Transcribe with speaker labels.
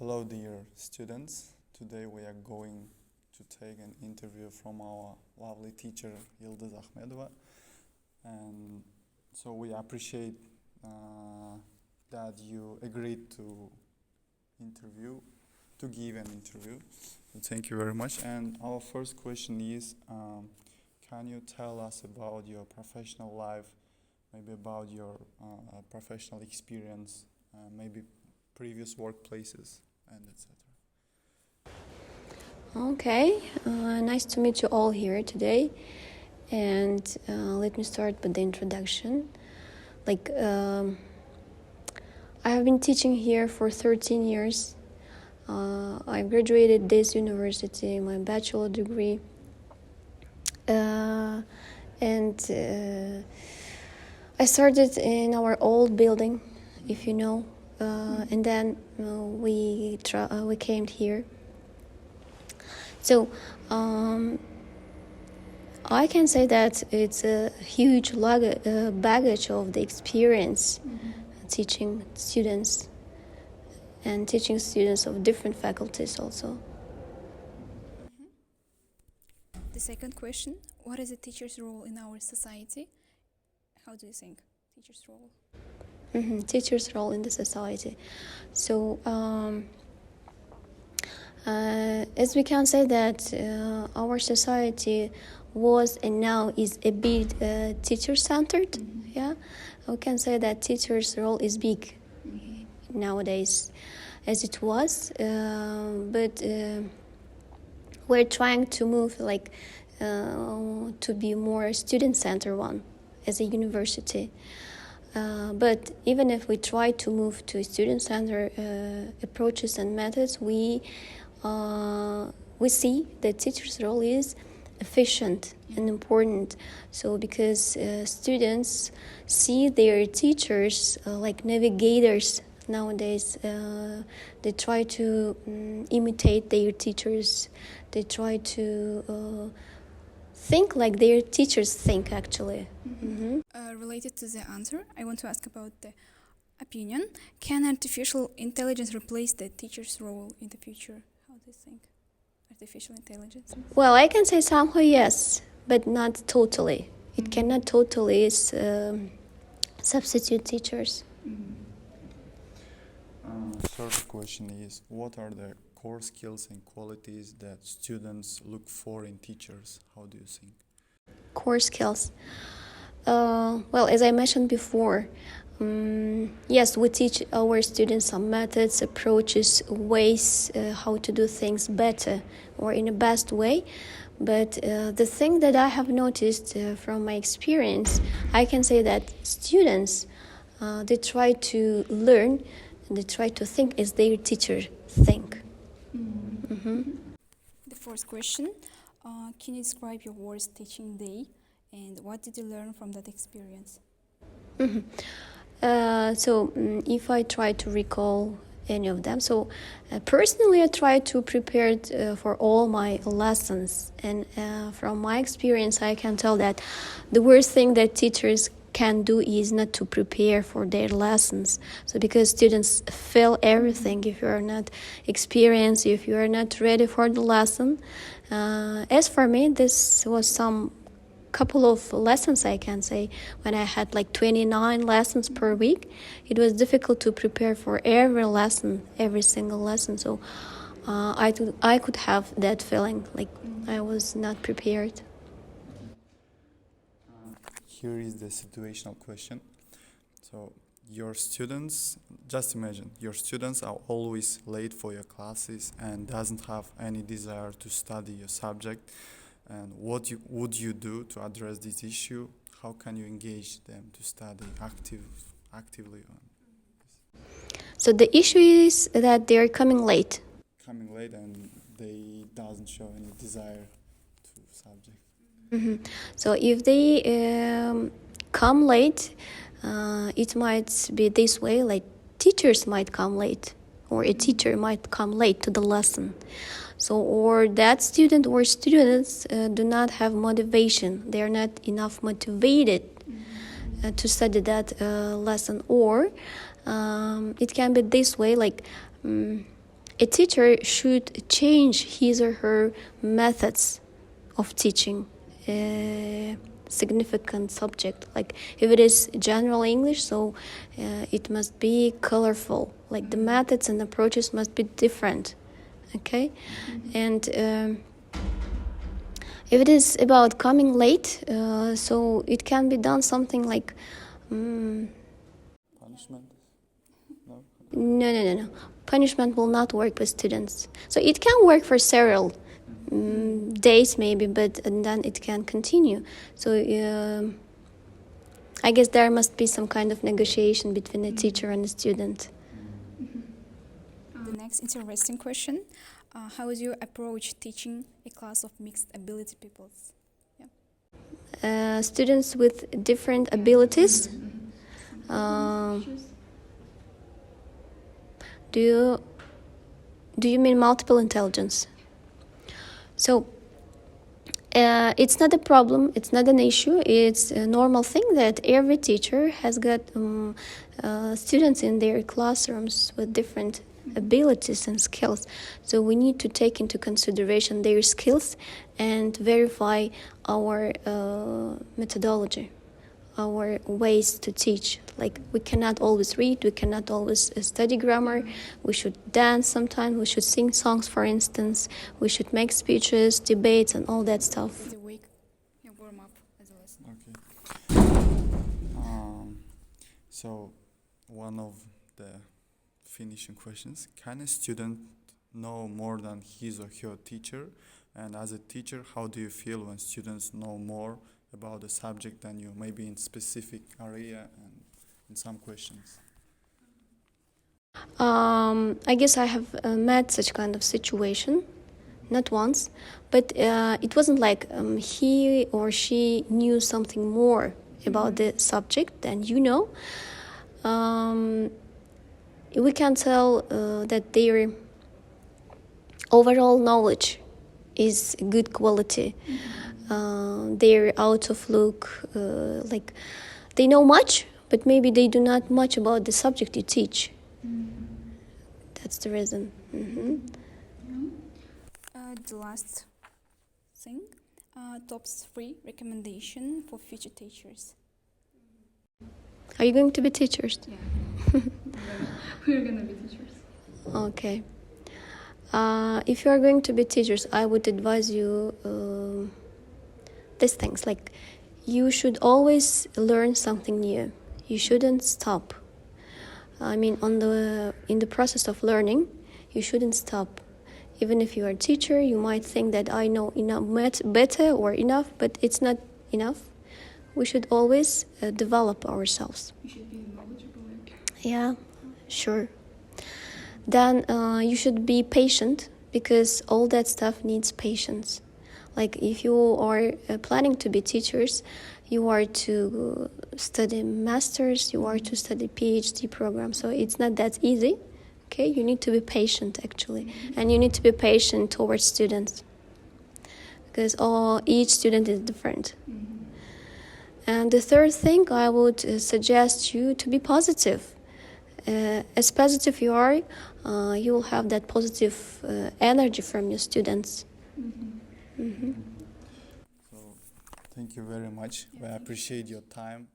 Speaker 1: Hello, dear students. Today we are going to take an interview from our lovely teacher, Ildys Akhmedova. And so we appreciate that you agreed to give an interview. So thank you very much. And our first question is, can you tell us about your professional life, maybe about your professional experience, maybe previous workplaces, and etc.
Speaker 2: Okay, nice to meet you all here today. And let me start with the introduction. I have been teaching here for 13 years. I graduated this university, my bachelor degree. And I started in our old building, if you know. And then we came here. So I can say that it's a huge baggage of the experience teaching students and teaching students of different faculties also.
Speaker 3: The second question, what is a teacher's role in our society? How do you think teacher's role?
Speaker 2: Teacher's role in the society. So as we can say that our society was and now is a bit teacher-centered. Yeah, we can say that teacher's role is big nowadays, as it was. But we're trying to move to be more student-centered one as a university. But even if we try to move to student-centered approaches and methods, we see that teachers' role is efficient and important. So because students see their teachers like navigators nowadays, they try to imitate their teachers. They try to think like their teachers think, actually.
Speaker 3: Related to the answer, I want to ask about the opinion. Can artificial intelligence replace the teacher's role in the future? How do you think? Artificial intelligence?
Speaker 2: Well, I can say somehow yes, but not totally. It cannot totally substitute teachers.
Speaker 1: Third question is, what are the core skills and qualities that students look for in teachers? How do you think?
Speaker 2: Core skills. Well, as I mentioned before, yes, we teach our students some methods, approaches, ways how to do things better or in the best way. But the thing that I have noticed from my experience, I can say that students, they try to learn and they try to think as their teacher think.
Speaker 3: The fourth question, can you describe your worst teaching day and what did you learn from that experience?
Speaker 2: If I try to recall any of them, personally I try to prepare for all my lessons, and from my experience I can tell that the worst thing that teachers can do is not to prepare for their lessons. So because students fail everything if you are not experienced, if you are not ready for the lesson. As for me, this was some couple of lessons, I can say. When I had 29 lessons per week, it was difficult to prepare for every lesson, every single lesson. So I could have that feeling like I was not prepared.
Speaker 1: Here is the situational question. So your students, just imagine, your students are always late for your classes and doesn't have any desire to study your subject. And what would you do to address this issue? How can you engage them to study actively on this?
Speaker 2: So the issue is that they are coming late.
Speaker 1: Coming late and they doesn't show any desire to subject.
Speaker 2: So if they come late, it might be this way, like teachers might come late or a teacher might come late to the lesson. So, or that student or students do not have motivation. They are not enough motivated to study that lesson. Or it can be this way, like a teacher should change his or her methods of teaching a significant subject. Like if it is general English, so it must be colorful. Like the methods and approaches must be different. Okay, and if it is about coming late, so it can be done something like.
Speaker 1: Punishment? No?
Speaker 2: No. Punishment will not work with students. So it can work for several days maybe, but and then it can continue. So I guess there must be some kind of negotiation between the teacher and the student.
Speaker 3: The next interesting question, how would you approach teaching a class of mixed ability peoples?
Speaker 2: Students with different abilities. Do you mean multiple intelligence? So it's not a problem, it's not an issue, it's a normal thing that every teacher has got students in their classrooms with different abilities and skills. So we need to take into consideration their skills and verify our methodology, our ways to teach. Like we cannot always read, we cannot always study grammar, we should dance sometimes, we should sing songs, for instance, we should make speeches, debates and all that stuff.
Speaker 3: The week, warm up as a lesson.
Speaker 1: Okay. So one of the finishing questions, can a student know more than his or her teacher? And as a teacher, how do you feel when students know more about the subject than you, maybe in specific area and in some questions?
Speaker 2: I guess I have met such kind of situation, not once, but it wasn't like he or she knew something more about the subject than you know. We can tell that their overall knowledge is good quality. They're out of look, like they know much, but maybe they do not much about the subject you teach. That's the reason.
Speaker 3: The last thing, top 3 recommendation for future teachers.
Speaker 2: Are you going to be teachers?
Speaker 3: Yeah, we're gonna be teachers.
Speaker 2: Okay. If you are going to be teachers, I would advise you these things. Like, you should always learn something new. You shouldn't stop. I mean, in the process of learning, you shouldn't stop. Even if you are a teacher, you might think that I know enough, better or enough, but it's not enough. We should always develop ourselves.
Speaker 3: You should be knowledgeable.
Speaker 2: Yeah, sure. Then you should be patient, because all that stuff needs patience. Like if you are planning to be teachers, you are to study masters, you are to study PhD program. So it's not that easy. Okay, you need to be patient actually, and you need to be patient towards students, because each student is different. And the third thing, I would suggest you to be positive. As positive you are, you will have that positive energy from your students.
Speaker 1: So thank you very much. I appreciate your time